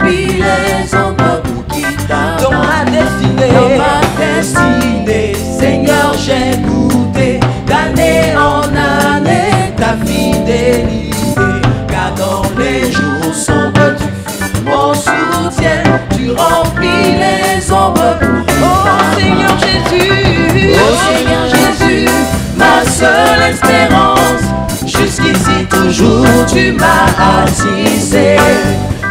remplis les ombres pour qui t'attendent. Dans ma destinée, Seigneur, j'ai goûté d'année en année ta fidélité. Car dans les jours sombres, tu fus mon soutien. Tu remplis les ombres pour qui oh Seigneur Jésus, oh Seigneur Jésus, ma seule espérance. Jusqu'ici toujours tu m'as assisté.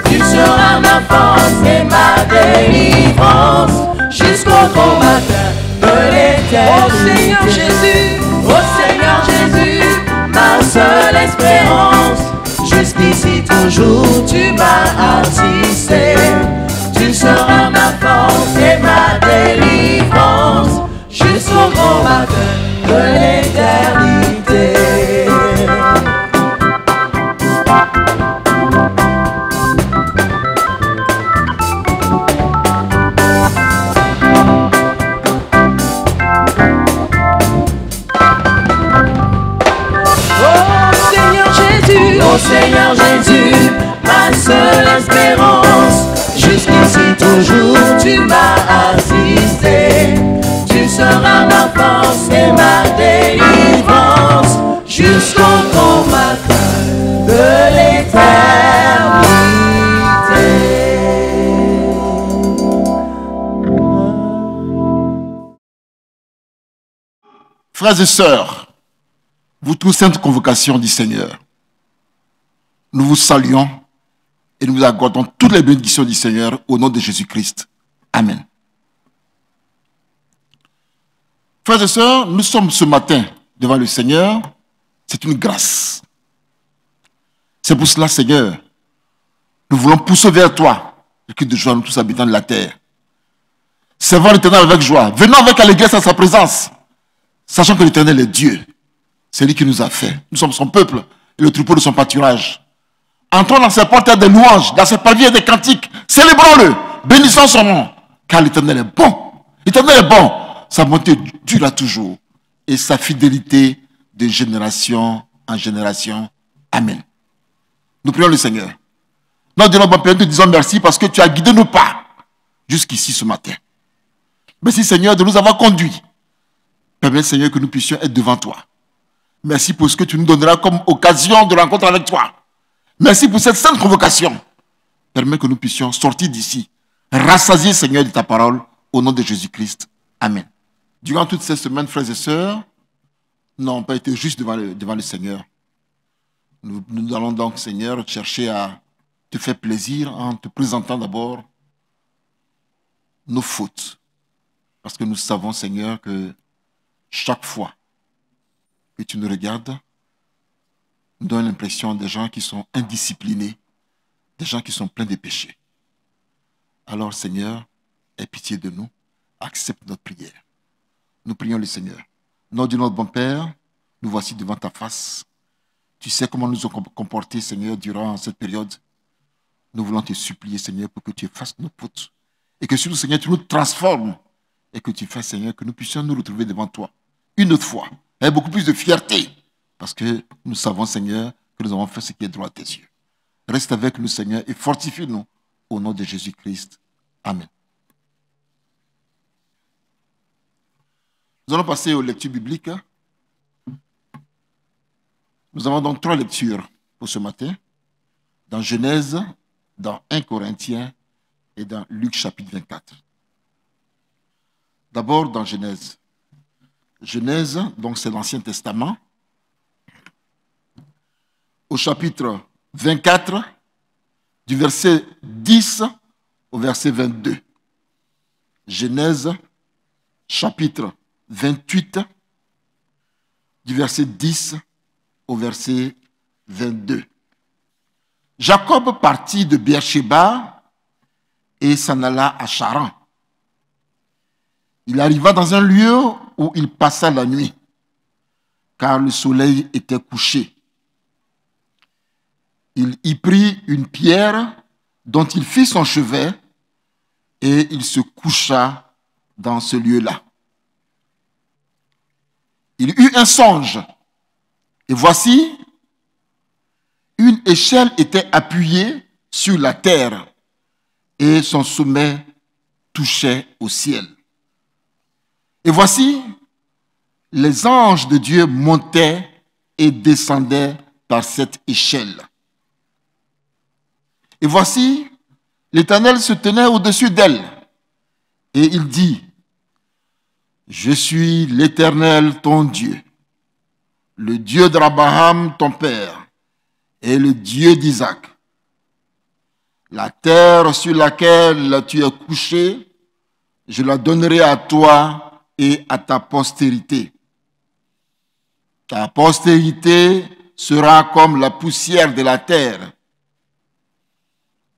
Tu seras ma force et ma délivrance jusqu'au grand matin de l'éternité. oh Seigneur Jésus, oh Seigneur Jésus, ma seule espérance. Jusqu'ici toujours tu m'as assisté. Tu seras ma force et ma délivrance jusqu'au grand matin de l'éternité. Oh Seigneur Jésus, ma seule espérance. Jusqu'ici toujours tu m'as assisté. Tu seras ma force et ma délivrance jusqu'au grand matin de l'éternité. Frères et sœurs, vous tous, sainte convocation du Seigneur, nous vous saluons et nous vous accordons toutes les bénédictions du Seigneur au nom de Jésus-Christ. Amen. Frères et sœurs, nous sommes ce matin devant le Seigneur. C'est une grâce. C'est pour cela, Seigneur, nous voulons pousser vers toi le cri de joie, nous tous habitants de la terre. Servons l'Éternel avec joie. Venons avec allégresse à sa présence, sachant que l'Éternel est Dieu. C'est lui qui nous a fait. Nous sommes son peuple et le troupeau de son pâturage. Entrons dans ses portes des louanges, dans ses pavillons des cantiques. Célébrons-le, bénissons son nom, car l'Éternel est bon. L'Éternel est bon. Sa bonté dure à toujours et sa fidélité de génération en génération. Amen. Nous prions le Seigneur. Nous disons, bon Père, nous disons merci parce que tu as guidé nos pas jusqu'ici ce matin. Merci Seigneur de nous avoir conduits. Permets Seigneur que nous puissions être devant toi. Merci pour ce que tu nous donneras comme occasion de rencontre avec toi. Merci pour cette sainte convocation. Permets que nous puissions sortir d'ici, rassasier Seigneur de ta parole, au nom de Jésus-Christ. Amen. Durant toutes ces semaines, frères et sœurs, nous n'avons pas été juste devant le Seigneur. Nous allons donc, Seigneur, chercher à te faire plaisir en te présentant d'abord nos fautes. Parce que nous savons, Seigneur, que chaque fois que tu nous regardes, nous donne l'impression des gens qui sont indisciplinés, des gens qui sont pleins de péchés. Alors, Seigneur, aie pitié de nous, accepte notre prière. Nous prions le Seigneur. Nom de notre bon Père, nous voici devant ta face. Tu sais comment nous avons comportés, Seigneur, durant cette période. Nous voulons te supplier, Seigneur, pour que tu effaces nos fautes. Et que surtout, Seigneur, tu nous transformes. Et que tu fasses, Seigneur, que nous puissions nous retrouver devant toi. Une autre fois, avec beaucoup plus de fierté. Parce que nous savons, Seigneur, que nous avons fait ce qui est droit à tes yeux. Reste avec nous, Seigneur, et fortifie-nous au nom de Jésus-Christ. Amen. Nous allons passer aux lectures bibliques. Nous avons donc 3 lectures pour ce matin. Dans Genèse, dans 1 Corinthiens et dans Luc chapitre 24. D'abord dans Genèse. Genèse, donc c'est l'Ancien Testament. Au chapitre 24, du verset 10 au verset 22. Genèse, chapitre 28, du verset 10 au verset 22. Jacob partit de Beersheba et s'en alla à Charan. Il arriva dans un lieu où il passa la nuit, car le soleil était couché. Il y prit une pierre dont il fit son chevet et il se coucha dans ce lieu-là. Il eut un songe et voici, une échelle était appuyée sur la terre et son sommet touchait au ciel. Et voici, les anges de Dieu montaient et descendaient par cette échelle. Et voici, l'Éternel se tenait au-dessus d'elle. Et il dit, « Je suis l'Éternel ton Dieu, le Dieu d'Abraham ton père, et le Dieu d'Isaac. La terre sur laquelle tu es couché, je la donnerai à toi et à ta postérité. Ta postérité sera comme la poussière de la terre.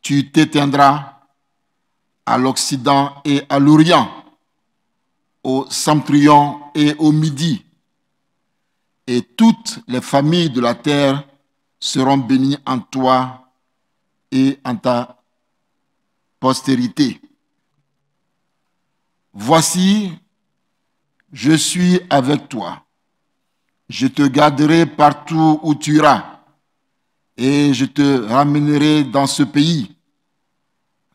Tu t'éteindras à l'Occident et à l'Orient, au septentrion et au midi. Et toutes les familles de la terre seront bénies en toi et en ta postérité. Voici, je suis avec toi. Je te garderai partout où tu iras et je te ramènerai dans ce pays,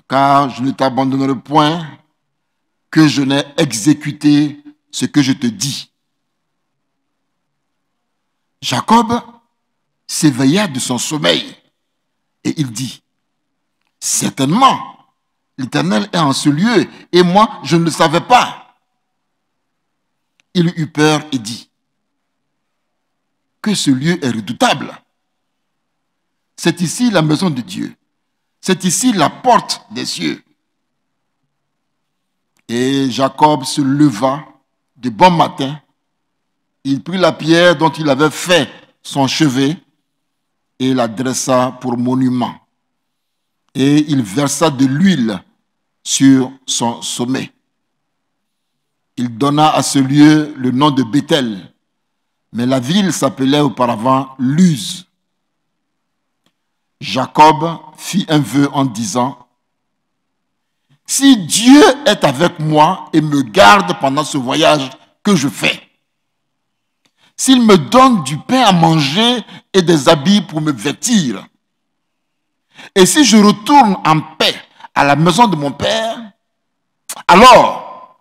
car je ne t'abandonnerai point que je n'ai exécuté ce que je te dis. » Jacob s'éveilla de son sommeil et il dit, « Certainement, l'Éternel est en ce lieu et moi, je ne le savais pas. » Il eut peur et dit, « Que ce lieu est redoutable. C'est ici la maison de Dieu. C'est ici la porte des cieux. » Et Jacob se leva de bon matin. Il prit la pierre dont il avait fait son chevet et la dressa pour monument. Et il versa de l'huile sur son sommet. Il donna à ce lieu le nom de Béthel, mais la ville s'appelait auparavant Luz. Jacob fit un vœu en disant, « Si Dieu est avec moi et me garde pendant ce voyage que je fais, s'il me donne du pain à manger et des habits pour me vêtir, et si je retourne en paix à la maison de mon père, alors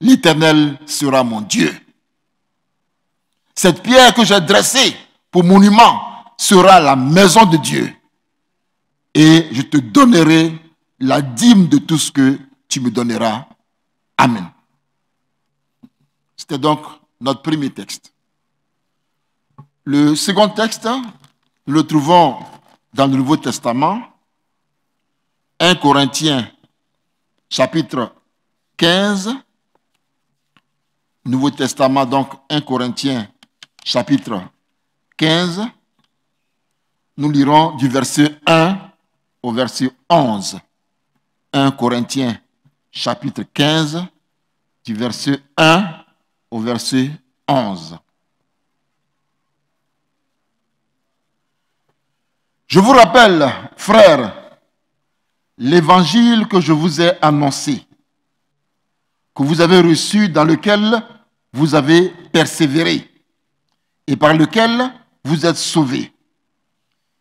l'Éternel sera mon Dieu. Cette pierre que j'ai dressée pour monument sera la maison de Dieu. Et je te donnerai la dîme de tout ce que tu me donneras. Amen. » C'était donc notre premier texte. Le second texte, nous le trouvons dans le Nouveau Testament, 1 Corinthiens, chapitre 15. Nouveau Testament, donc 1 Corinthiens, chapitre 15. Nous lirons du verset 1 au verset 11. 1 Corinthiens, chapitre 15, du verset 1 au verset 11. Je vous rappelle, frères, l'évangile que je vous ai annoncé, que vous avez reçu, dans lequel vous avez persévéré et par lequel vous êtes sauvés,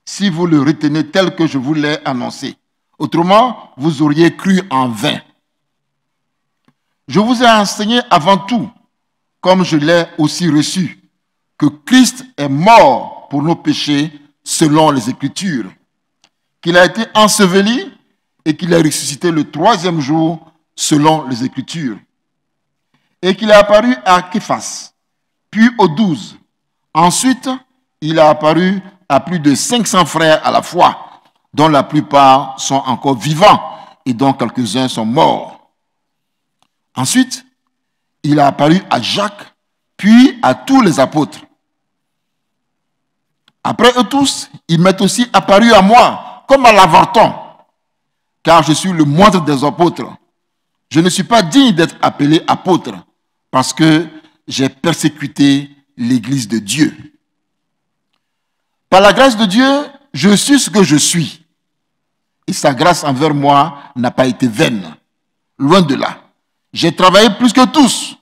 si vous le retenez tel que je vous l'ai annoncé. Autrement, vous auriez cru en vain. Je vous ai enseigné avant tout, comme je l'ai aussi reçu, que Christ est mort pour nos péchés selon les Écritures, qu'il a été enseveli et qu'il est ressuscité le troisième jour selon les Écritures, et qu'il est apparu à Képhas, puis aux 12. Ensuite, il a apparu à plus de 500 frères à la fois, dont la plupart sont encore vivants et dont quelques-uns sont morts. Ensuite, il a apparu à Jacques, puis à tous les apôtres. Après eux tous, il m'est aussi apparu à moi, comme à l'avorton, car je suis le moindre des apôtres. Je ne suis pas digne d'être appelé apôtre, parce que j'ai persécuté l'Église de Dieu. Par la grâce de Dieu, je suis ce que je suis. Et sa grâce envers moi n'a pas été vaine. Loin de là. J'ai travaillé plus que tous.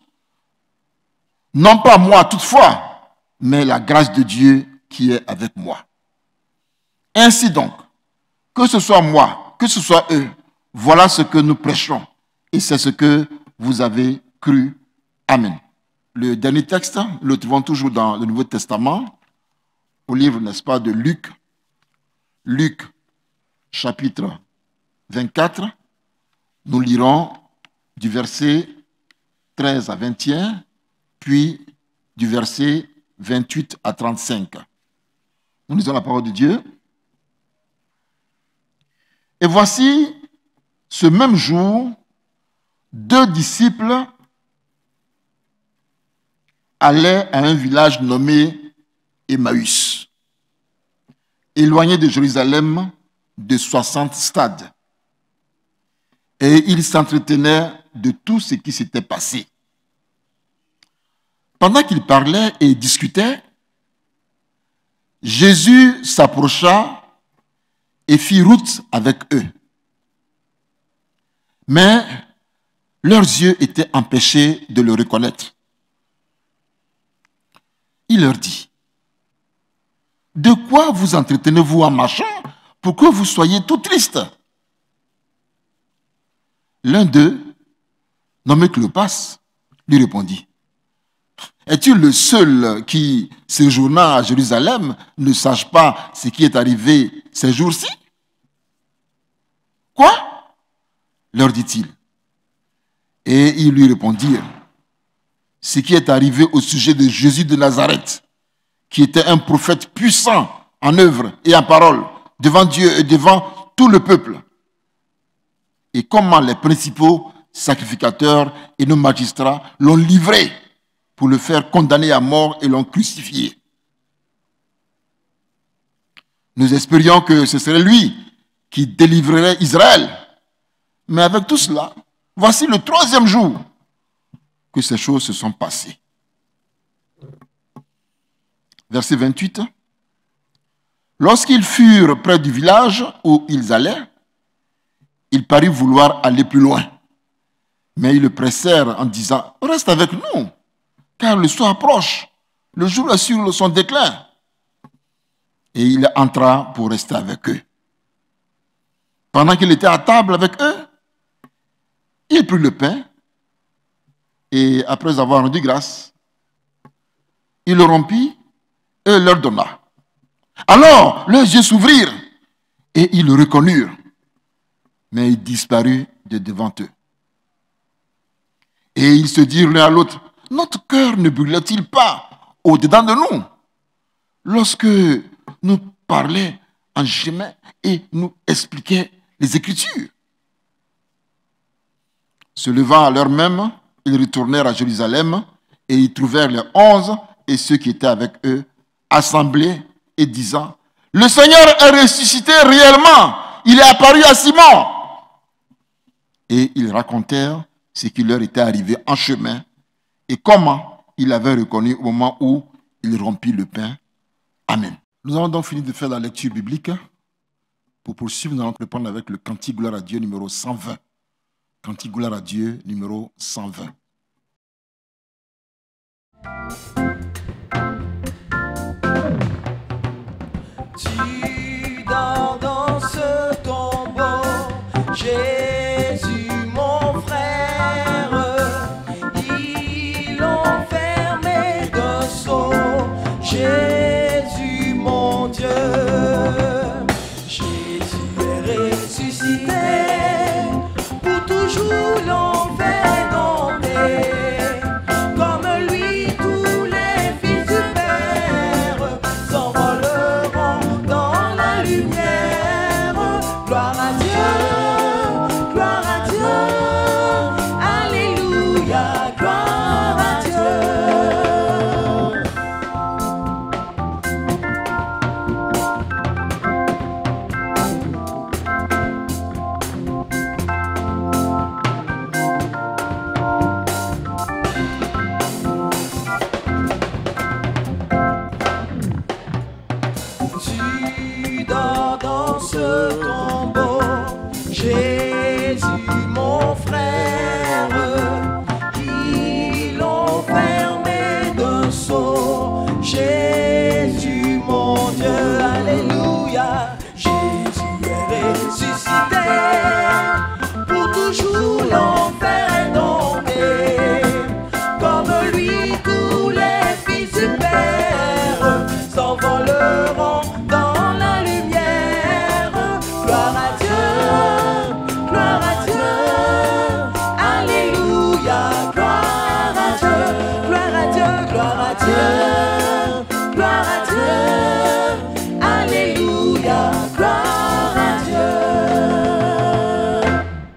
Non pas moi toutefois, mais la grâce de Dieu qui est avec moi. Ainsi donc, que ce soit moi, que ce soit eux, Voilà ce que nous prêchons. Et c'est ce que vous avez cru. Amen. Le dernier texte, nous le trouvons toujours dans le Nouveau Testament, au livre, n'est-ce pas, de Luc. Luc, chapitre 24. Nous lirons du verset 13 à 21, puis du verset 28 à 35. Nous lisons la parole de Dieu. Et voici, ce même jour, 2 disciples allaient à un village nommé Emmaüs, éloigné de Jérusalem de 60 stades. Et ils s'entretenaient de tout ce qui s'était passé. Pendant qu'ils parlaient et discutaient, Jésus s'approcha et fit route avec eux. Mais leurs yeux étaient empêchés de le reconnaître. Il leur dit, « De quoi vous entretenez-vous en marchant pour que vous soyez tout tristes ?» L'un d'eux, nommé Cléopas, lui répondit, « Es-tu le seul qui, séjournant à Jérusalem, ne sache pas ce qui est arrivé ces jours-ci? » « Quoi ?» leur dit-il. Et ils lui répondirent, « Ce qui est arrivé au sujet de Jésus de Nazareth, qui était un prophète puissant en œuvre et en parole, devant Dieu et devant tout le peuple. Et comment les principaux sacrificateurs et nos magistrats l'ont livré pour le faire condamner à mort et l'ont crucifié. Nous espérions que ce serait lui qui délivrerait Israël. Mais avec tout cela, voici le 3e jour que ces choses se sont passées. Verset 28. Lorsqu'ils furent près du village où ils allaient, il parut vouloir aller plus loin. Mais ils le pressèrent en disant, « Reste avec nous, car le soir approche, le jour est sur son déclin. » Et il entra pour rester avec eux. Pendant qu'il était à table avec eux, il prit le pain et après avoir rendu grâce, il le rompit et leur donna. Alors leurs yeux s'ouvrirent et ils le reconnurent, mais il disparut de devant eux. Et ils se dirent l'un à l'autre, « Notre cœur ne brûlait-il pas au-dedans de nous lorsque nous parlait en chemin et nous expliquait les Écritures ?» Se levant à l'heure même, ils retournèrent à Jérusalem et y trouvèrent les 11 et ceux qui étaient avec eux assemblés et disant, « Le Seigneur est ressuscité réellement, il est apparu à Simon. » Et ils racontèrent ce qui leur était arrivé en chemin et comment il avait reconnu au moment où il rompit le pain. Amen. Nous avons donc fini de faire la lecture biblique. Pour poursuivre, nous allons répondre avec le Cantique Gloire à Dieu numéro 120. Cantique Gloire à Dieu numéro 120. Tu dors dans ce tombeau, Jésus mon frère, ils l'ont fermé d'un sceau, Jésus mon Dieu, Jésus est ressuscité, pour toujours l'ont fait dominer, comme lui tous les fils du Père s'envoleront dans la lumière. Gloire à Dieu,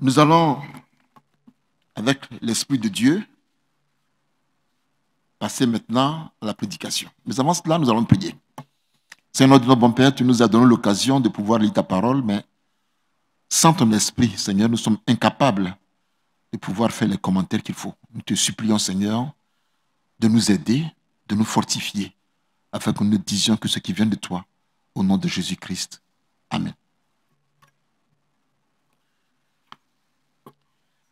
Nous allons, avec l'Esprit de Dieu, passer maintenant à la prédication. Mais avant cela, nous allons prier. Seigneur de notre bon Père, tu nous as donné l'occasion de pouvoir lire ta parole, mais sans ton esprit, Seigneur, nous sommes incapables de pouvoir faire les commentaires qu'il faut. Nous te supplions, Seigneur, de nous aider, de nous fortifier, afin que nous ne disions que ce qui vient de toi, au nom de Jésus-Christ. Amen.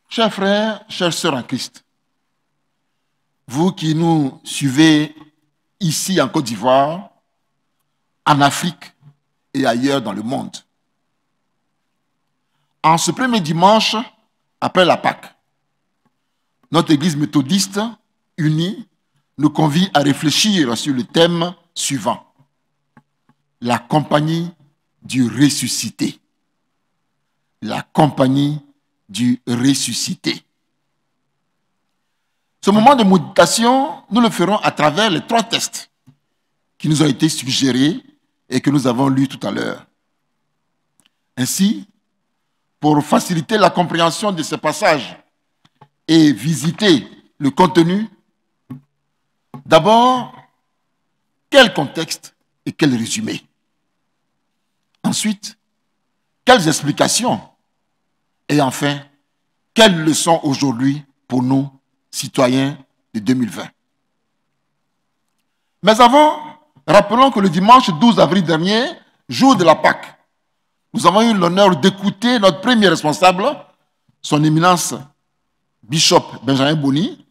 Chers frères, chères sœurs en Christ, vous qui nous suivez ici en Côte d'Ivoire, en Afrique et ailleurs dans le monde, en ce premier dimanche après la Pâque, notre Église méthodiste unie nous convie à réfléchir sur le thème suivant: la compagnie du ressuscité. La compagnie du ressuscité. Ce moment de méditation, nous le ferons à travers les 3 textes qui nous ont été suggérés et que nous avons lus tout à l'heure. Ainsi, pour faciliter la compréhension de ces passages et visiter le contenu, d'abord, quel contexte et quel résumé? Ensuite, quelles explications? Et enfin, quelles leçons aujourd'hui pour nous, citoyens de 2020? Mais avant, rappelons que le dimanche 12 avril dernier, jour de la Pâque, nous avons eu l'honneur d'écouter notre premier responsable, son éminence Bishop Benjamin Boni,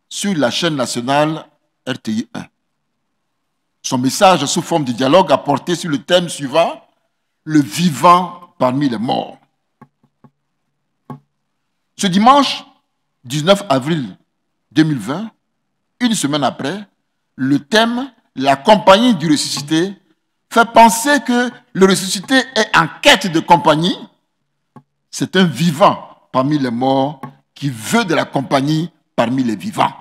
sur la chaîne nationale RTI 1. Son message sous forme de dialogue a porté sur le thème suivant: le vivant parmi les morts. Ce dimanche 19 avril 2020, une semaine après, le thème « La compagnie du ressuscité » fait penser que le ressuscité est en quête de compagnie. C'est un vivant parmi les morts qui veut de la compagnie parmi les vivants.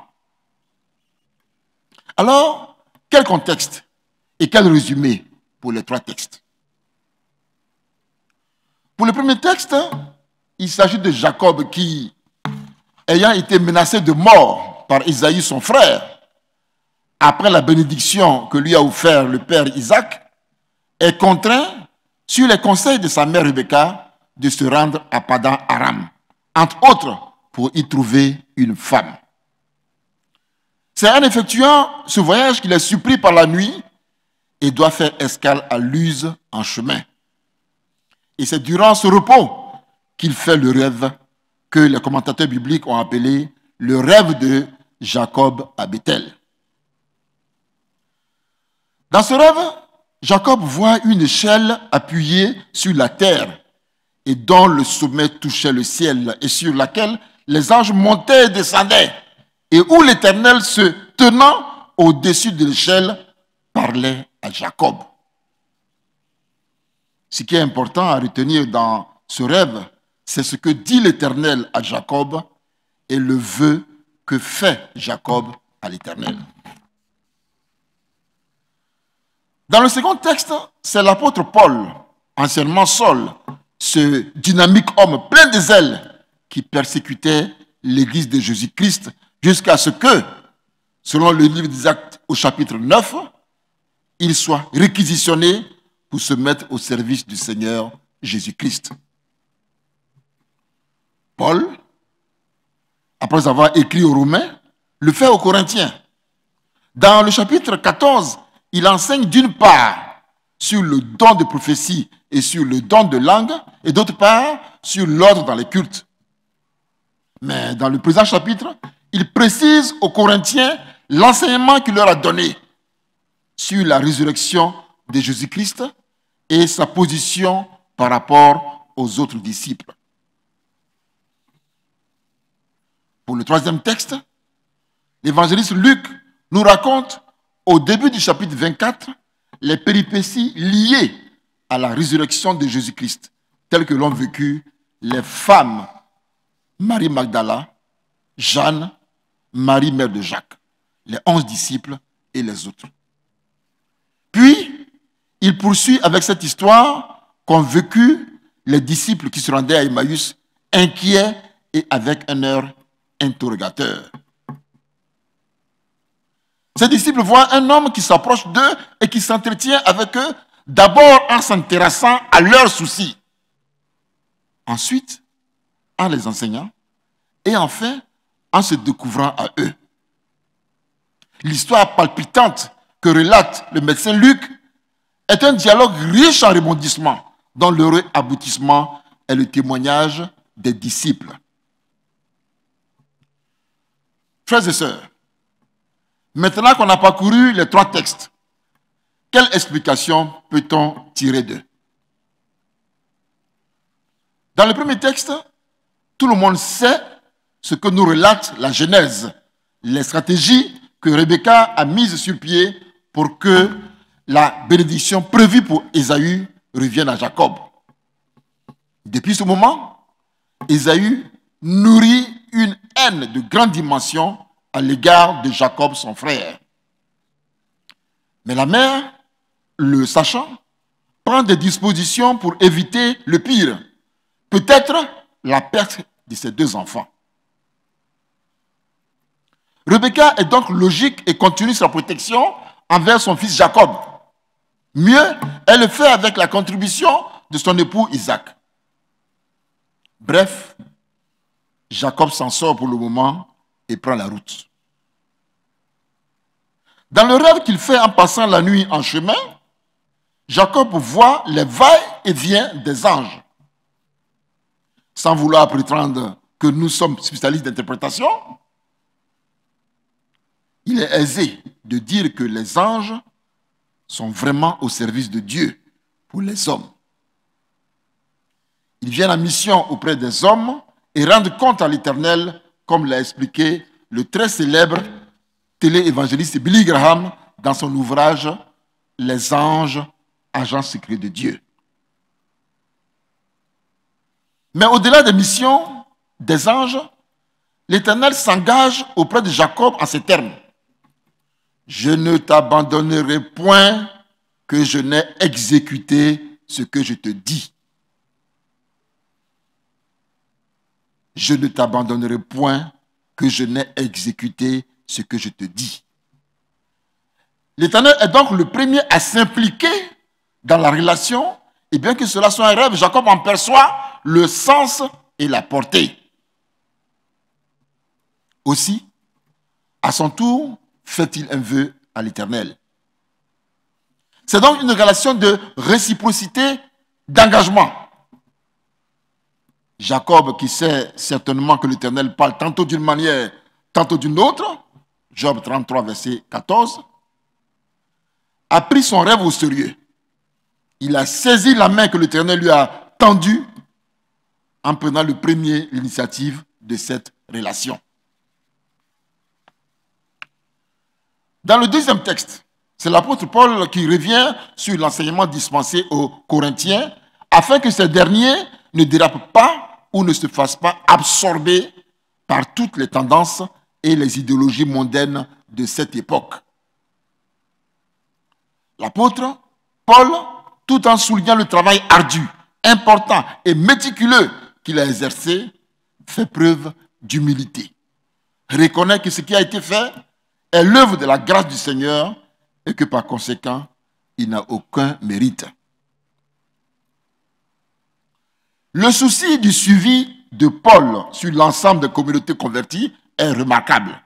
Alors, quel contexte et quel résumé pour les 3 textes? Pour le premier texte, il s'agit de Jacob qui, ayant été menacé de mort par Isaïe son frère, après la bénédiction que lui a offert le père Isaac, est contraint, sur les conseils de sa mère Rebecca, de se rendre à Padan Aram, entre autres pour y trouver une femme. C'est en effectuant ce voyage qu'il est surpris par la nuit et doit faire escale à Luz en chemin. Et c'est durant ce repos qu'il fait le rêve que les commentateurs bibliques ont appelé le rêve de Jacob à Bethel. Dans ce rêve, Jacob voit une échelle appuyée sur la terre et dont le sommet touchait le ciel et sur laquelle les anges montaient et descendaient et où l'Éternel se tenant au-dessus de l'échelle parlait à Jacob. Ce qui est important à retenir dans ce rêve, c'est ce que dit l'Éternel à Jacob et le vœu que fait Jacob à l'Éternel. Dans le second texte, c'est l'apôtre Paul, anciennement Saul, ce dynamique homme plein de zèle qui persécutait l'Église de Jésus-Christ jusqu'à ce que, selon le livre des Actes au chapitre 9, il soit réquisitionné pour se mettre au service du Seigneur Jésus-Christ. Paul, après avoir écrit aux Romains, le fait aux Corinthiens. Dans le chapitre 14, il enseigne d'une part sur le don de prophétie et sur le don de langue, et d'autre part sur l'ordre dans les cultes. Mais dans le présent chapitre, il précise aux Corinthiens l'enseignement qu'il leur a donné sur la résurrection de Jésus-Christ et sa position par rapport aux autres disciples. Pour le troisième texte, l'évangéliste Luc nous raconte au début du chapitre 24 les péripéties liées à la résurrection de Jésus-Christ, telles que l'ont vécu les femmes Marie Magdala, Jeanne, Marie mère de Jacques, les 11 disciples et les autres. Puis, il poursuit avec cette histoire qu'ont vécu les disciples qui se rendaient à Emmaüs inquiets et avec un air interrogateur. Ces disciples voient un homme qui s'approche d'eux et qui s'entretient avec eux, d'abord en s'intéressant à leurs soucis, ensuite en les enseignant et enfin en se découvrant à eux. L'histoire palpitante que relate le médecin Luc est un dialogue riche en rebondissements dont l'heureux aboutissement est le témoignage des disciples. Frères et sœurs, maintenant qu'on a parcouru les 3 textes, quelle explication peut-on tirer d'eux? Dans le premier texte, tout le monde sait ce que nous relate la Genèse, les stratégies que Rebecca a mises sur pied pour que la bénédiction prévue pour Ésaü revienne à Jacob. Depuis ce moment, Ésaü nourrit une haine de grande dimension à l'égard de Jacob, son frère. Mais la mère, le sachant, prend des dispositions pour éviter le pire, peut-être la perte de ses 2 enfants. Rebecca est donc logique et continue sa protection envers son fils Jacob. Mieux, elle le fait avec la contribution de son époux Isaac. Bref, Jacob s'en sort pour le moment et prend la route. Dans le rêve qu'il fait en passant la nuit en chemin, Jacob voit les va-et-vient des anges. Sans vouloir prétendre que nous sommes spécialistes d'interprétation, il est aisé de dire que les anges sont vraiment au service de Dieu pour les hommes. Ils viennent en mission auprès des hommes et rendent compte à l'Éternel, comme l'a expliqué le très célèbre téléévangéliste Billy Graham dans son ouvrage « Les anges, agents secrets de Dieu ». Mais au-delà des missions des anges, l'Éternel s'engage auprès de Jacob en ces termes. « Je ne t'abandonnerai point que je n'ai exécuté ce que je te dis. » Je ne t'abandonnerai point que je n'ai exécuté ce que je te dis. L'Éternel est donc le premier à s'impliquer dans la relation, et bien que cela soit un rêve, Jacob en perçoit le sens et la portée. Aussi, à son tour, fait-il un vœu à l'Éternel. C'est donc une relation de réciprocité, d'engagement. Jacob, qui sait certainement que l'Éternel parle tantôt d'une manière, tantôt d'une autre, Job 33, verset 14, a pris son rêve au sérieux. Il a saisi la main que l'Éternel lui a tendue en prenant le premier l'initiative de cette relation. Dans le deuxième texte, c'est l'apôtre Paul qui revient sur l'enseignement dispensé aux Corinthiens afin que ces derniers ne dérapent pas ou ne se fassent pas absorber par toutes les tendances et les idéologies mondaines de cette époque. L'apôtre Paul, tout en soulignant le travail ardu, important et méticuleux qu'il a exercé, fait preuve d'humilité. Reconnaît que ce qui a été fait est l'œuvre de la grâce du Seigneur et que par conséquent, il n'a aucun mérite. Le souci du suivi de Paul sur l'ensemble des communautés converties est remarquable.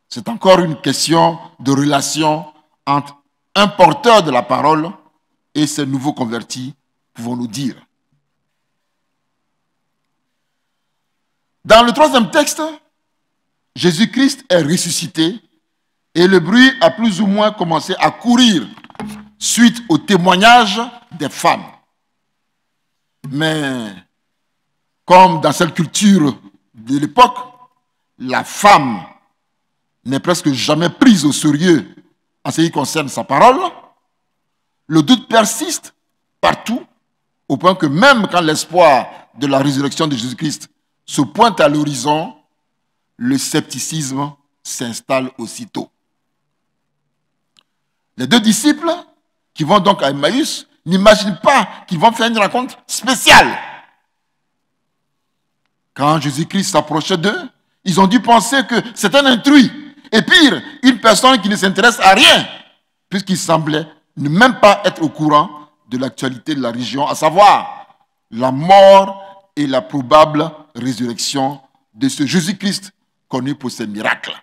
C'est encore une question de relation entre un porteur de la parole et ces nouveaux convertis, pouvons-nous dire. Dans le troisième texte, Jésus-Christ est ressuscité et le bruit a plus ou moins commencé à courir suite au témoignage des femmes. Mais comme dans cette culture de l'époque, la femme n'est presque jamais prise au sérieux en ce qui concerne sa parole, le doute persiste partout, au point que même quand l'espoir de la résurrection de Jésus-Christ se pointe à l'horizon, le scepticisme s'installe aussitôt. Les deux disciples qui vont donc à Emmaüs n'imaginent pas qu'ils vont faire une rencontre spéciale. Quand Jésus-Christ s'approchait d'eux, ils ont dû penser que c'est un intrus. Et pire, une personne qui ne s'intéresse à rien, puisqu'il semblait ne même pas être au courant de l'actualité de la région, à savoir la mort et la probable résurrection de ce Jésus-Christ connu pour ses miracles.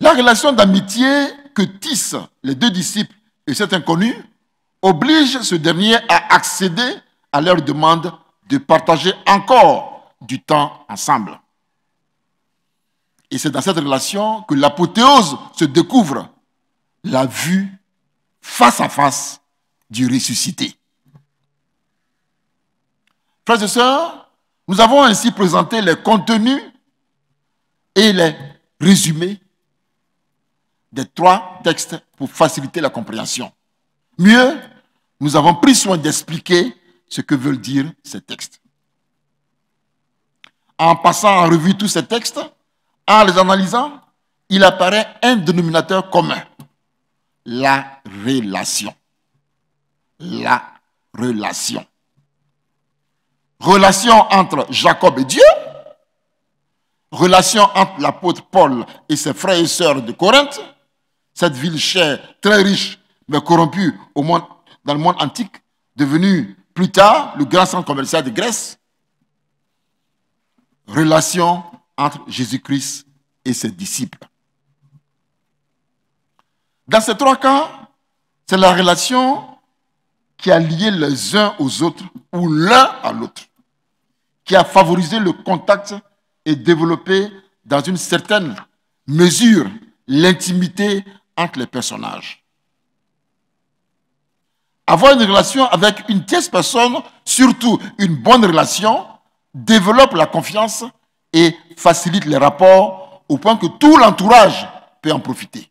La relation d'amitié que tissent les deux disciples et cet inconnu oblige ce dernier à accéder à leur demande de partager encore du temps ensemble. Et c'est dans cette relation que l'apothéose se découvre, la vue face à face du ressuscité. Frères et sœurs, nous avons ainsi présenté les contenus et les résumés des 3 textes pour faciliter la compréhension. Mieux, nous avons pris soin d'expliquer ce que veulent dire ces textes. En passant en revue tous ces textes, en les analysant, il apparaît un dénominateur commun. La relation. La relation. Relation entre Jacob et Dieu. Relation entre l'apôtre Paul et ses frères et sœurs de Corinthe. Cette ville chère, très riche, mais corrompue dans le monde antique, devenue plus tard le grand centre commercial de Grèce. Relation entre Jésus-Christ et ses disciples. Dans ces 3 cas, c'est la relation qui a lié les uns aux autres ou l'un à l'autre, qui a favorisé le contact et développé dans une certaine mesure l'intimité entre les personnages. Avoir une relation avec une tierce personne, surtout une bonne relation, développe la confiance et facilite les rapports au point que tout l'entourage peut en profiter.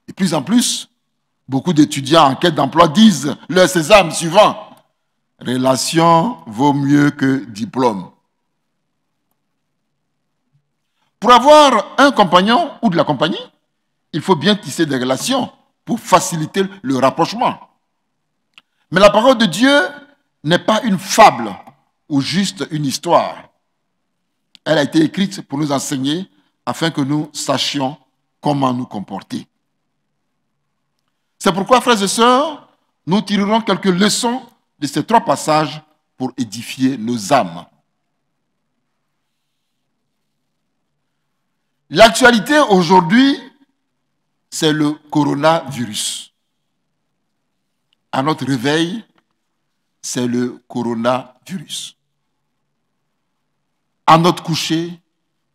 De plus en plus, beaucoup d'étudiants en quête d'emploi disent leur sésame suivant: relation vaut mieux que diplôme. Pour avoir un compagnon ou de la compagnie, il faut bien tisser des relations pour faciliter le rapprochement. Mais la parole de Dieu n'est pas une fable ou juste une histoire. Elle a été écrite pour nous enseigner afin que nous sachions comment nous comporter. C'est pourquoi, frères et sœurs, nous tirerons quelques leçons de ces 3 passages pour édifier nos âmes. L'actualité aujourd'hui, c'est le coronavirus. À notre réveil, c'est le coronavirus. À notre coucher,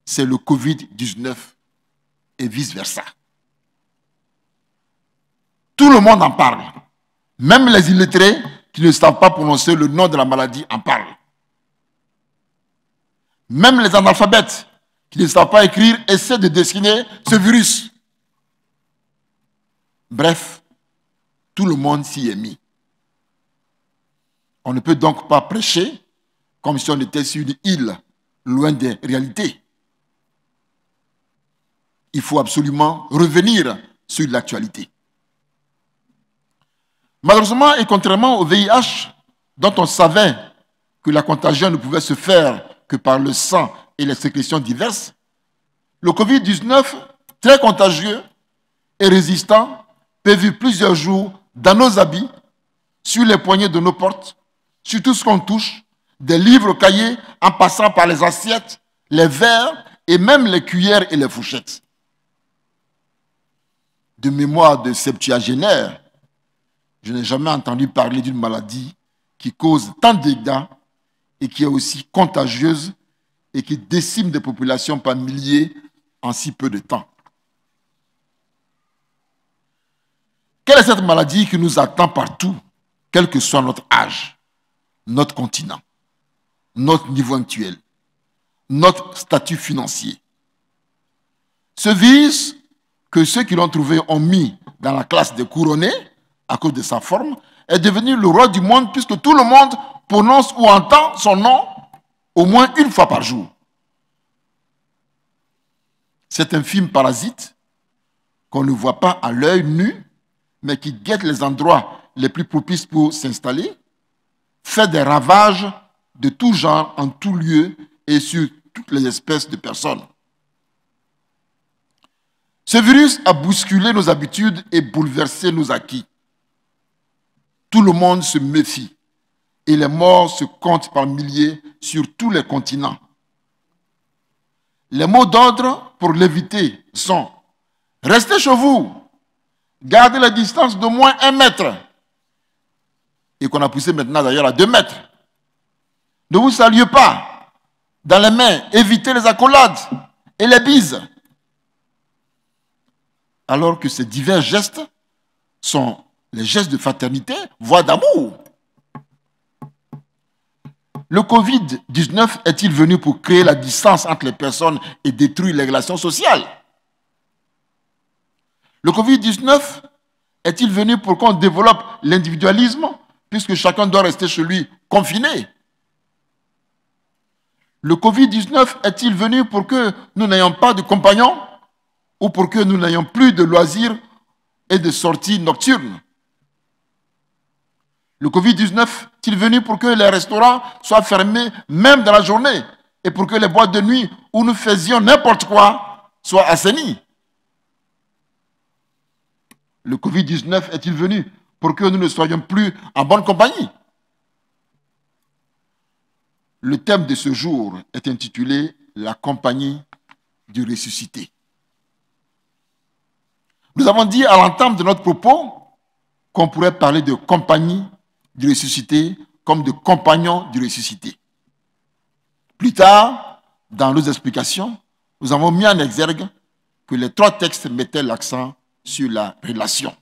c'est le Covid-19 et vice-versa. Tout le monde en parle. Même les illettrés qui ne savent pas prononcer le nom de la maladie en parlent. Même les analphabètes qui ne savent pas écrire essaient de dessiner ce virus. Bref, tout le monde s'y est mis. On ne peut donc pas prêcher comme si on était sur une île, loin des réalités. Il faut absolument revenir sur l'actualité. Malheureusement, et contrairement au VIH, dont on savait que la contagion ne pouvait se faire que par le sang et les sécrétions diverses, le Covid-19, très contagieux et résistant, peut vivre plusieurs jours dans nos habits, sur les poignées de nos portes, sur tout ce qu'on touche, des livres, cahiers, en passant par les assiettes, les verres et même les cuillères et les fourchettes. De mémoire de septuagénaire, je n'ai jamais entendu parler d'une maladie qui cause tant de dégâts et qui est aussi contagieuse et qui décime des populations par milliers en si peu de temps. Quelle est cette maladie qui nous attend partout, quel que soit notre âge, notre continent, notre niveau actuel, notre statut financier? Ce virus que ceux qui l'ont trouvé ont mis dans la classe des couronnés, à cause de sa forme, est devenu le roi du monde puisque tout le monde prononce ou entend son nom au moins une fois par jour. Cet infime parasite qu'on ne voit pas à l'œil nu, mais qui guette les endroits les plus propices pour s'installer, fait des ravages de tout genre, en tout lieu et sur toutes les espèces de personnes. Ce virus a bousculé nos habitudes et bouleversé nos acquis. Tout le monde se méfie et les morts se comptent par milliers sur tous les continents. Les mots d'ordre pour l'éviter sont: restez chez vous, gardez la distance d'au moins 1 mètre, et qu'on a poussé maintenant d'ailleurs à 2 mètres. Ne vous saluez pas dans les mains, évitez les accolades et les bises. Alors que ces divers gestes sont les gestes de fraternité, voire d'amour. Le Covid-19 est-il venu pour créer la distance entre les personnes et détruire les relations sociales? Le Covid-19 est-il venu pour qu'on développe l'individualisme, puisque chacun doit rester chez lui confiné? Le Covid-19 est-il venu pour que nous n'ayons pas de compagnons ou pour que nous n'ayons plus de loisirs et de sorties nocturnes? Le Covid-19 est-il venu pour que les restaurants soient fermés même dans la journée et pour que les boîtes de nuit où nous faisions n'importe quoi soient assainies? Le Covid-19 est-il venu pour que nous ne soyons plus en bonne compagnie? Le thème de ce jour est intitulé « La compagnie du ressuscité ». Nous avons dit à l'entame de notre propos qu'on pourrait parler de compagnie du ressuscité comme de compagnon du ressuscité. Plus tard, dans nos explications, nous avons mis en exergue que les 3 textes mettaient l'accent sur la relation.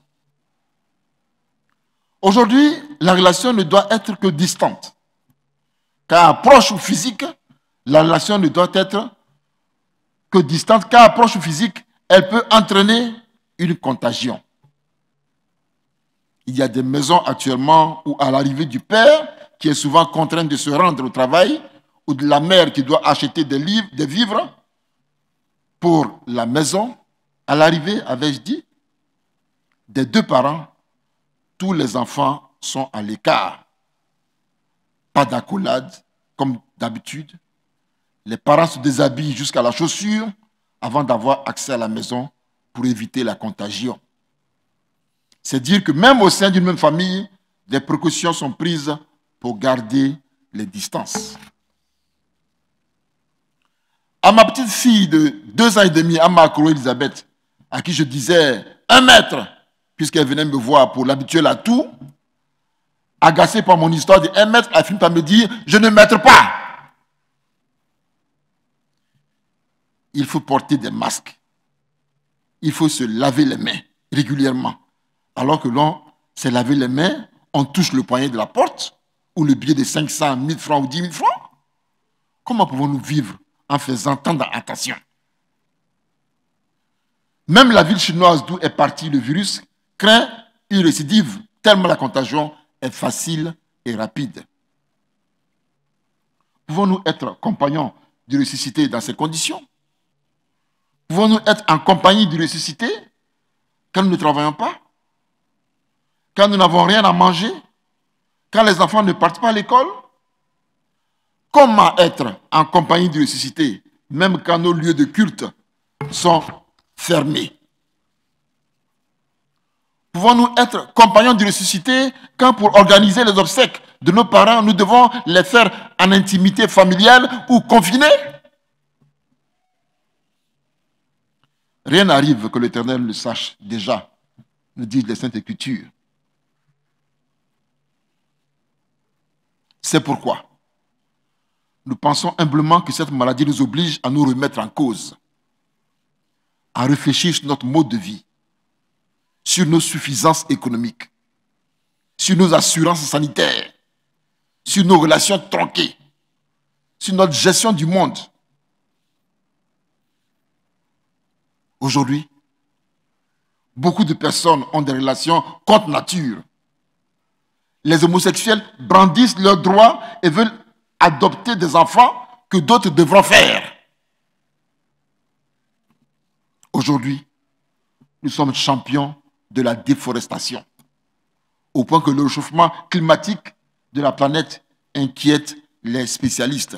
Aujourd'hui, la relation ne doit être que distante, car proche ou physique, la relation ne doit être que distante, car proche ou physique, elle peut entraîner une contagion. Il y a des maisons actuellement où à l'arrivée du père, qui est souvent contraint de se rendre au travail, ou de la mère qui doit acheter des vivres pour la maison, à l'arrivée, avais-je dit, des 2 parents, tous les enfants sont à l'écart. Pas d'accolade, comme d'habitude. Les parents se déshabillent jusqu'à la chaussure avant d'avoir accès à la maison pour éviter la contagion. C'est dire que même au sein d'une même famille, des précautions sont prises pour garder les distances. À ma petite fille de 2 ans et demi, à Macro Elisabeth, à qui je disais 1 mètre, puisqu'elle venait me voir pour l'habituer à tout, agacée par mon histoire de 1 mètre, elle finit par me dire « Je ne mètre pas ». Il faut porter des masques. Il faut se laver les mains régulièrement. Alors que l'on s'est lavé les mains, on touche le poignet de la porte, ou le billet de 500, 1000 francs ou 10 000 francs. Comment pouvons-nous vivre en faisant tant d'attention? Même la ville chinoise d'où est parti le virus craint une récidive, tellement la contagion est facile et rapide. Pouvons-nous être compagnons du ressuscité dans ces conditions? Pouvons-nous être en compagnie du ressuscité quand nous ne travaillons pas? Quand nous n'avons rien à manger? Quand les enfants ne partent pas à l'école? Comment être en compagnie du ressuscité, même quand nos lieux de culte sont fermés? Pouvons-nous être compagnons du ressuscité quand pour organiser les obsèques de nos parents, nous devons les faire en intimité familiale ou confinés? Rien n'arrive que l'Éternel le sache déjà, nous disent les Saintes Écritures. C'est pourquoi nous pensons humblement que cette maladie nous oblige à nous remettre en cause, à réfléchir sur notre mode de vie, sur nos suffisances économiques, sur nos assurances sanitaires, sur nos relations tronquées, sur notre gestion du monde. Aujourd'hui, beaucoup de personnes ont des relations contre nature. Les homosexuels brandissent leurs droits et veulent adopter des enfants que d'autres devront faire. Aujourd'hui, nous sommes champions de la déforestation, au point que le réchauffement climatique de la planète inquiète les spécialistes.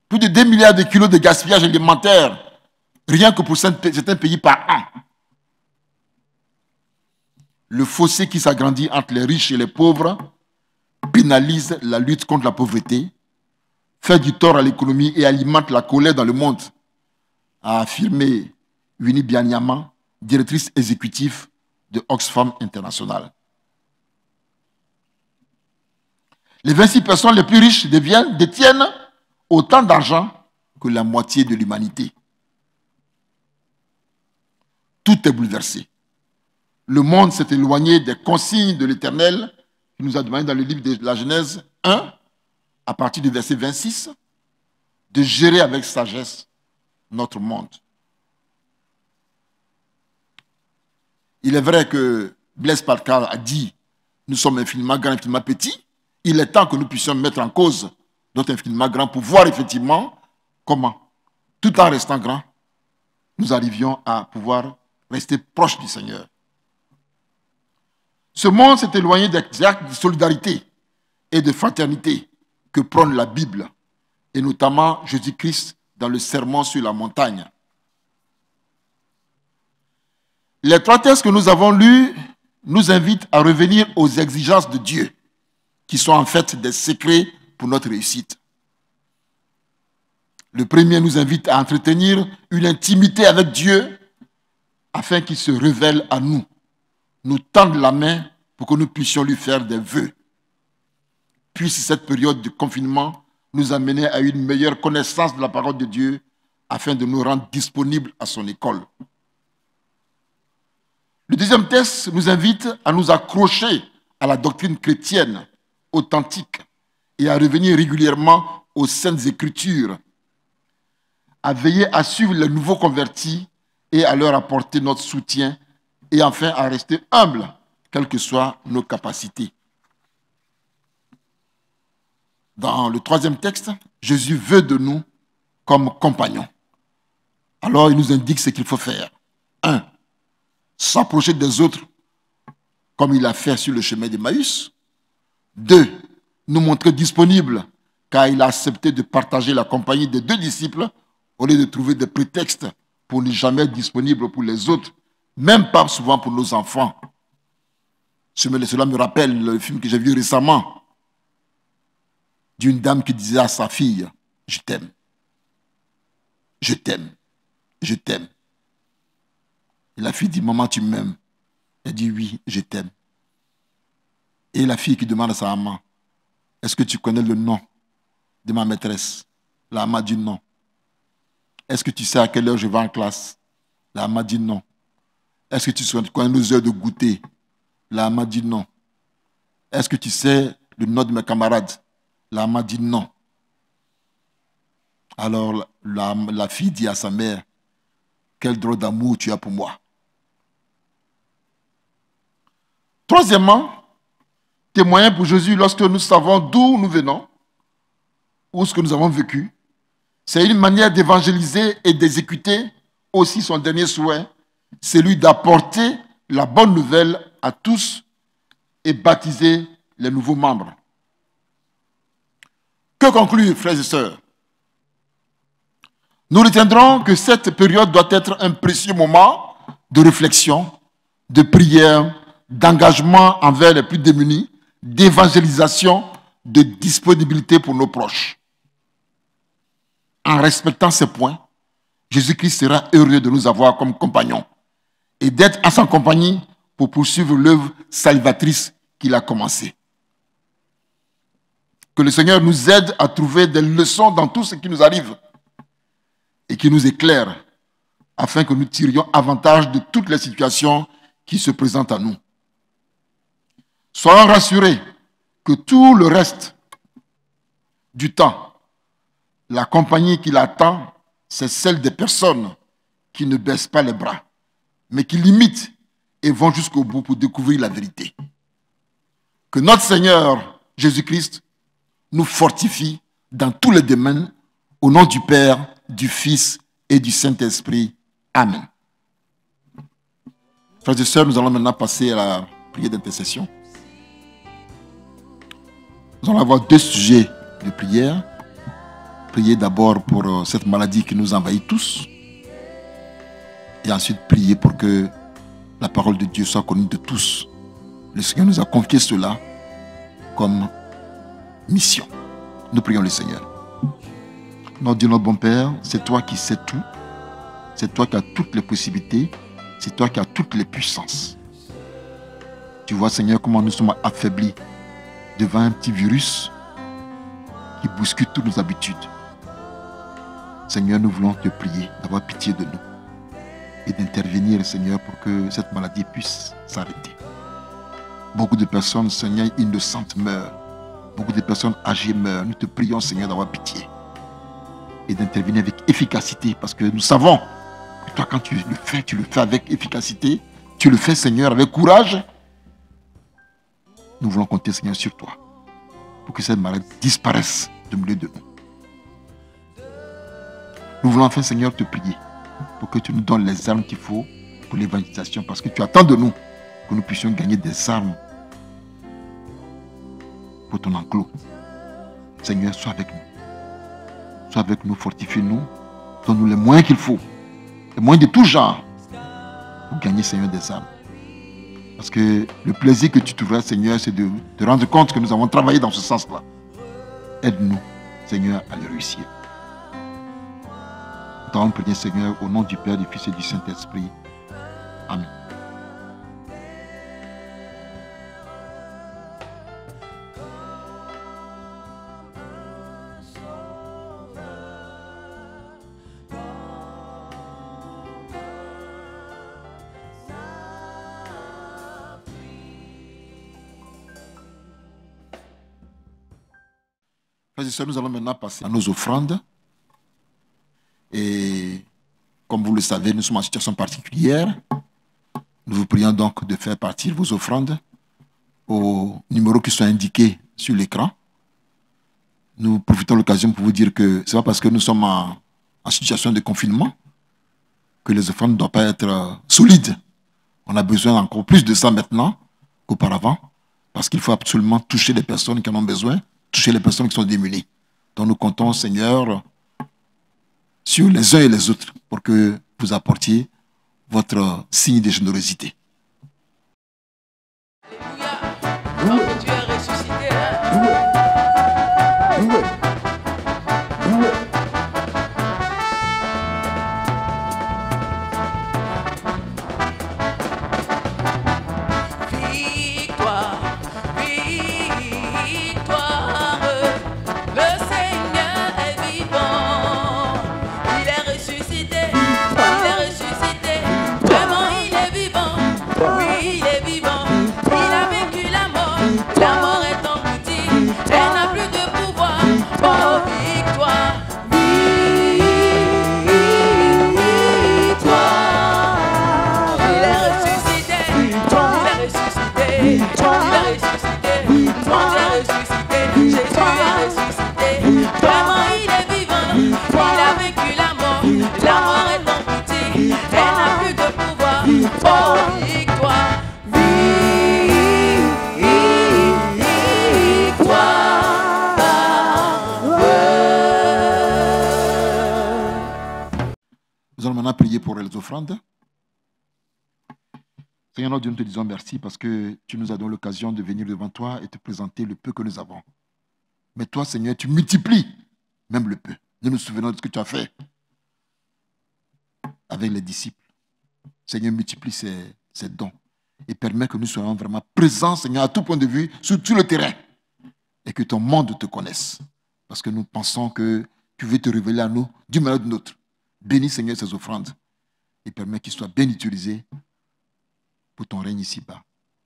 Plus de 2 milliards de kilos de gaspillage alimentaire, rien que pour certains pays par an. Le fossé qui s'agrandit entre les riches et les pauvres pénalise la lutte contre la pauvreté, fait du tort à l'économie et alimente la colère dans le monde, a affirmé Winnie Byanyama, directrice exécutive de Oxfam International. Les 26 personnes les plus riches détiennent autant d'argent que la moitié de l'humanité. Tout est bouleversé. Le monde s'est éloigné des consignes de l'Éternel qui nous a demandé dans le livre de la Genèse 1, à partir du verset 26, de gérer avec sagesse notre monde. Il est vrai que Blaise Pascal a dit « Nous sommes infiniment grands, infiniment petits ». Il est temps que nous puissions mettre en cause notre infiniment grand pour voir effectivement comment, tout en restant grands, nous arrivions à pouvoir rester proches du Seigneur. Ce monde s'est éloigné des actes de solidarité et de fraternité que prône la Bible, et notamment Jésus-Christ dans le Sermon sur la montagne. Les 3 textes que nous avons lus nous invitent à revenir aux exigences de Dieu, qui sont en fait des secrets pour notre réussite. Le premier nous invite à entretenir une intimité avec Dieu afin qu'il se révèle à nous, nous tende la main pour que nous puissions lui faire des vœux. Puisse cette période de confinement nous amener à une meilleure connaissance de la parole de Dieu afin de nous rendre disponibles à son école. Le deuxième texte nous invite à nous accrocher à la doctrine chrétienne authentique et à revenir régulièrement aux Saintes Écritures, à veiller à suivre les nouveaux convertis et à leur apporter notre soutien et enfin à rester humbles, quelles que soient nos capacités. Dans le troisième texte, Jésus veut de nous comme compagnons. Alors il nous indique ce qu'il faut faire. 1. S'approcher des autres comme il a fait sur le chemin d'Emmaüs. 2. Nous montrer disponibles car il a accepté de partager la compagnie des 2 disciples au lieu de trouver des prétextes pour ne jamais être disponible pour les autres, même pas souvent pour nos enfants. Cela me rappelle le film que j'ai vu récemment d'une dame qui disait à sa fille « Je t'aime, je t'aime, je t'aime ». Et la fille dit « Maman, tu m'aimes ?» Elle dit « Oui, je t'aime ». Et la fille qui demande à sa maman « Est-ce que tu connais le nom de ma maîtresse ?» La maman dit « Non ». « Est-ce que tu sais à quelle heure je vais en classe ?» La maman dit « Non ». « Est-ce que tu connais nos heures de goûter ?» La maman dit « Non ». « Est-ce que tu sais le nom de mes camarades ?» La maman dit « Non ». Alors la fille dit à sa mère « Quel drôle d'amour tu as pour moi ». Troisièmement, témoigner pour Jésus lorsque nous savons d'où nous venons ou ce que nous avons vécu. C'est une manière d'évangéliser et d'exécuter aussi son dernier souhait, celui d'apporter la bonne nouvelle à tous et baptiser les nouveaux membres. Que conclure, frères et sœurs? Nous retiendrons que cette période doit être un précieux moment de réflexion, de prière, d'engagement envers les plus démunis, d'évangélisation, de disponibilité pour nos proches. En respectant ces points, Jésus-Christ sera heureux de nous avoir comme compagnons et d'être à sa compagnie pour poursuivre l'œuvre salvatrice qu'il a commencée. Que le Seigneur nous aide à trouver des leçons dans tout ce qui nous arrive et qui nous éclaire afin que nous tirions avantage de toutes les situations qui se présentent à nous. Soyons rassurés que tout le reste du temps, la compagnie qui l'attend, c'est celle des personnes qui ne baissent pas les bras, mais qui limitent et vont jusqu'au bout pour découvrir la vérité. Que notre Seigneur Jésus-Christ nous fortifie dans tous les domaines, au nom du Père, du Fils et du Saint-Esprit. Amen. Frères et sœurs, nous allons maintenant passer à la prière d'intercession. Nous allons avoir 2 sujets de prière. Prier d'abord pour cette maladie qui nous envahit tous. Et ensuite prier pour que la parole de Dieu soit connue de tous. Le Seigneur nous a confié cela comme mission. Nous prions le Seigneur. Notre Dieu, notre bon Père, c'est toi qui sais tout. C'est toi qui as toutes les possibilités. C'est toi qui as toutes les puissances. Tu vois, Seigneur, comment nous sommes affaiblis devant un petit virus qui bouscule toutes nos habitudes. Seigneur, nous voulons te prier d'avoir pitié de nous et d'intervenir, Seigneur, pour que cette maladie puisse s'arrêter. Beaucoup de personnes, Seigneur, innocentes meurent. Beaucoup de personnes âgées meurent. Nous te prions, Seigneur, d'avoir pitié et d'intervenir avec efficacité, parce que nous savons que toi, quand tu le fais avec efficacité. Tu le fais, Seigneur, avec courage. Nous voulons compter, Seigneur, sur toi pour que cette maladie disparaisse du milieu de nous. Nous voulons enfin, Seigneur, te prier pour que tu nous donnes les armes qu'il faut pour l'évangélisation, parce que tu attends de nous que nous puissions gagner des armes pour ton enclos. Seigneur, sois avec nous. Sois avec nous, fortifie-nous. Donne-nous les moyens qu'il faut. Les moyens de tout genre pour gagner, Seigneur, des armes. Parce que le plaisir que tu trouveras, Seigneur, c'est de te rendre compte que nous avons travaillé dans ce sens-là. Aide-nous, Seigneur, à le réussir. Nous t'avons prié, Seigneur, au nom du Père, du Fils et du Saint-Esprit. Amen. Frères et sœurs, nous allons maintenant passer à nos offrandes. Et comme vous le savez, nous sommes en situation particulière. Nous vous prions donc de faire partir vos offrandes aux numéros qui sont indiqués sur l'écran. Nous profitons de l'occasion pour vous dire que ce n'est pas parce que nous sommes en situation de confinement que les offrandes ne doivent pas être solides. On a besoin encore plus de ça maintenant qu'auparavant, parce qu'il faut absolument toucher les personnes qui en ont besoin, toucher les personnes qui sont démunies. Donc nous comptons, Seigneur, sur les uns et les autres pour que vous apportiez votre signe de générosité. Alléluia. Notre Dieu est ressuscité. Victoire, victoire. Le Seigneur est vivant. Il est ressuscité. Il est ressuscité. Vraiment, il est vivant. Oui, il est vivant. Il a vaincu la mort. La mort est engloutie. Elle n'a plus de pouvoir. Oh, victoire. Victoire. Il est ressuscité. Il est ressuscité. Il est ressuscité. Mon Dieu est ressuscité. Jésus est ressuscité. Vraiment, il est vivant. Il a vaincu la mort. La mort est engloutie. Elle n'a plus de pouvoir. Oh, victoire. Nous allons maintenant prier pour les offrandes. Seigneur notre Dieu, nous te disons merci parce que tu nous as donné l'occasion de venir devant toi et te présenter le peu que nous avons. Mais toi, Seigneur, tu multiplies même le peu. Nous nous souvenons de ce que tu as fait avec les disciples. Seigneur, multiplie ces dons et permet que nous soyons vraiment présents, Seigneur, à tout point de vue, sur tout le terrain et que ton monde te connaisse. Parce que nous pensons que tu veux te révéler à nous d'une manière ou d'une autre. Bénis, Seigneur, ces offrandes et permet qu'ils soient bien utilisés pour ton règne ici-bas.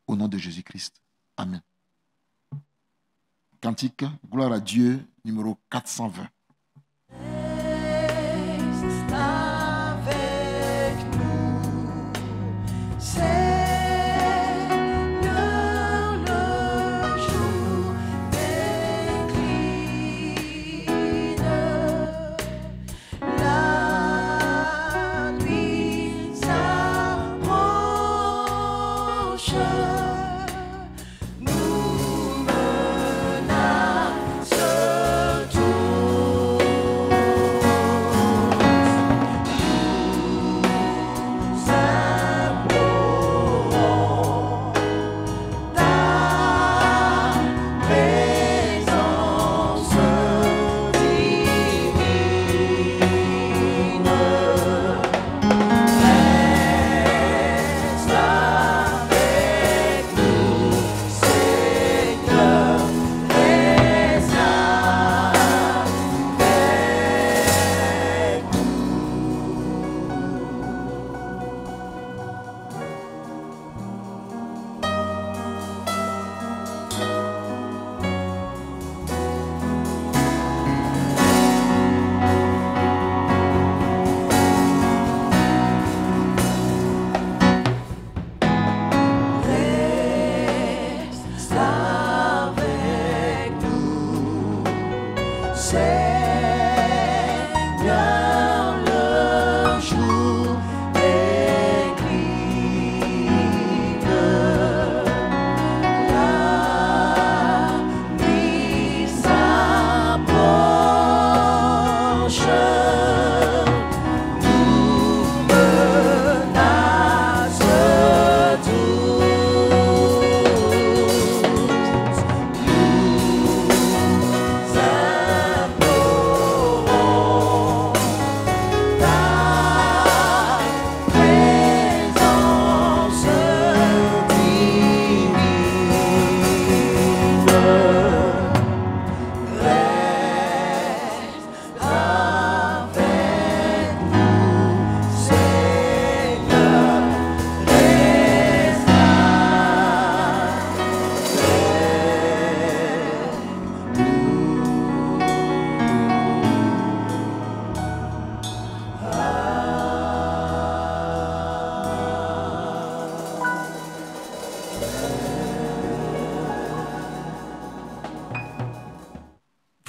Au nom de Jésus-Christ. Amen. Cantique, gloire à Dieu, numéro 420. Reste avec nous, Seigneur, le jour décline, la nuit s'approche, nous menace.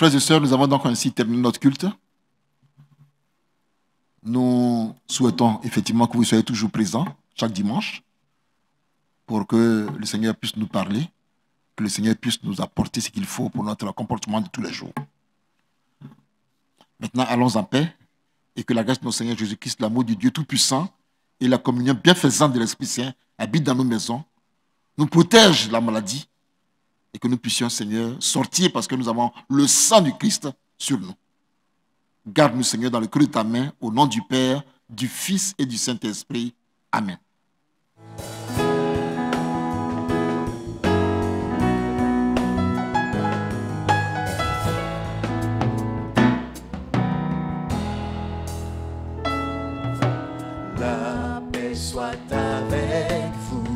Frères et sœurs, nous avons donc ainsi terminé notre culte. Nous souhaitons effectivement que vous soyez toujours présents chaque dimanche pour que le Seigneur puisse nous parler, que le Seigneur puisse nous apporter ce qu'il faut pour notre comportement de tous les jours. Maintenant, allons en paix et que la grâce de notre Seigneur Jésus-Christ, l'amour du Dieu Tout-Puissant et la communion bienfaisante de l'Esprit Saint habitent dans nos maisons, nous protègent de la maladie et que nous puissions, Seigneur, sortir parce que nous avons le sang du Christ sur nous. Garde-nous, Seigneur, dans le creux de ta main, au nom du Père, du Fils et du Saint-Esprit. Amen. La paix soit avec vous.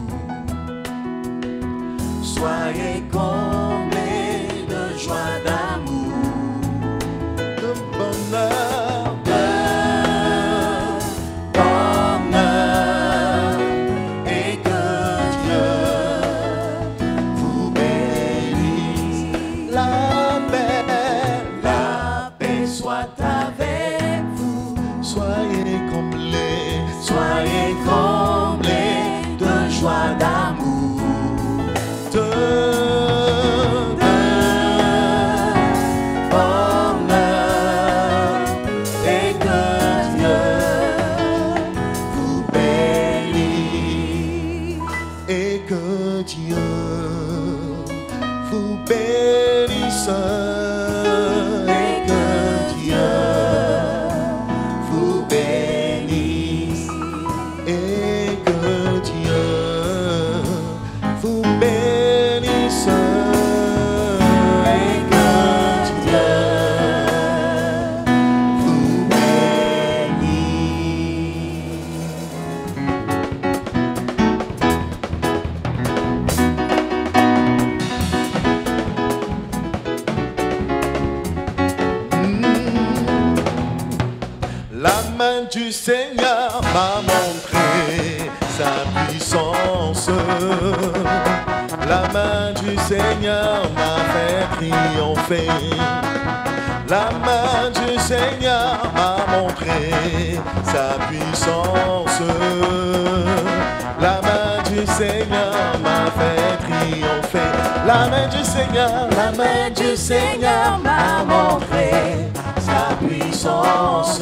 Soyez comblés de joie, d'amour, de bonheur, et que Dieu vous bénisse. La paix soit avec vous. Soyez comblés de joie, d'amour, bonheur, et que Dieu vous bénisse. Et que Dieu vous bénisse. Et que Dieu vous bénisse. Et que Dieu vous bénisse. Et que Dieu vous La main du Seigneur m'a montré sa puissance. La main du Seigneur m'a fait triompher. La main du Seigneur m'a montré sa puissance. La main du Seigneur m'a fait triompher. La main du Seigneur m'a montré sa puissance.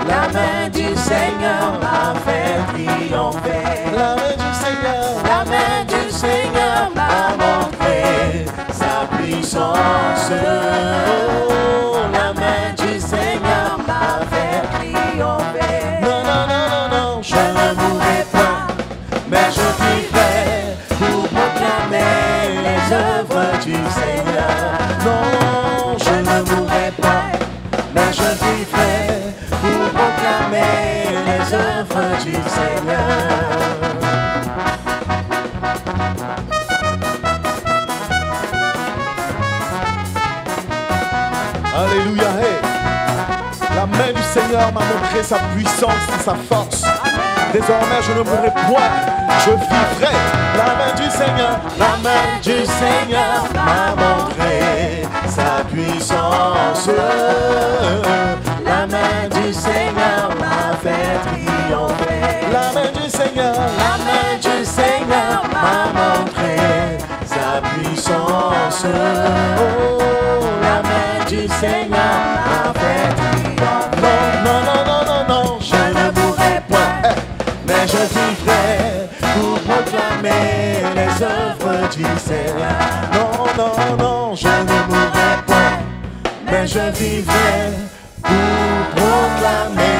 La main du Seigneur m'a fait triompher. La main du Seigneur m'a montré sa puissance. Oh, la main du Seigneur m'a fait triompher. Non, non, non, non, non, je ne mourrai pas, mais je vivrai pour proclamer les œuvres du Seigneur. Non, je ne mourrai pas, mais je vivrai pour proclamer les œuvres du Seigneur. Alléluia, hey. La main du Seigneur m'a montré sa puissance et sa force. Désormais je ne mourrai point, je vivrai. La main du Seigneur m'a montré sa puissance. La main du Seigneur m'a fait triompher. La main du Seigneur m'a montré sa puissance. Oh, la main du Seigneur m'a fait triompher. Non, non, non, non, non, non, je ne mourrai point, mais je vivrai pour proclamer les œuvres du Seigneur. Non, non, non, je ne mourrai point, mais je vivrai pour proclamer